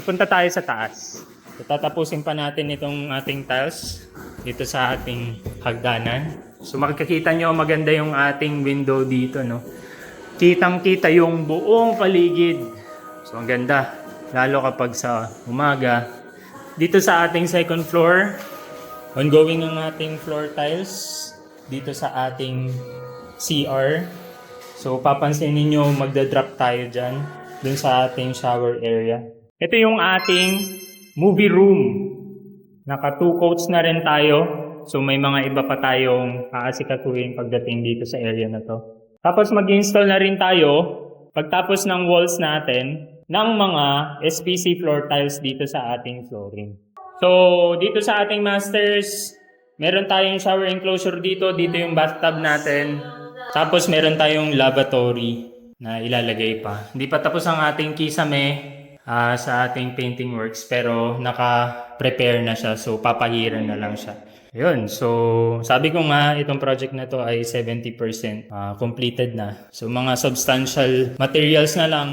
Pupunta tayo sa taas. So, tatapusin pa natin itong ating tiles dito sa ating hagdanan. So makikita nyo maganda yung ating window dito, no? Kitang-kita yung buong paligid. So ang ganda. Lalo kapag sa umaga. Dito sa ating second floor, ongoing ang ating floor tiles. Dito sa ating CR. So papansin ninyo magda-drop tayo dyan. Dun sa ating shower area. Ito yung ating movie room. Naka 2 coats na rin tayo. So may mga iba pa tayong aasikatuhin pagdating dito sa area na to. Tapos mag-install na rin tayo pagtapos ng walls natin ng mga SPC floor tiles dito sa ating flooring. So dito sa ating masters, meron tayong shower enclosure dito. Dito yung bathtub natin. Tapos meron tayong lavatory na ilalagay pa. Hindi pa tapos ang ating kisame sa ating painting works pero naka-prepare na siya, so papahiran na lang siya. Ayun, so sabi ko nga itong project na to ay 70% completed na. So mga substantial materials na lang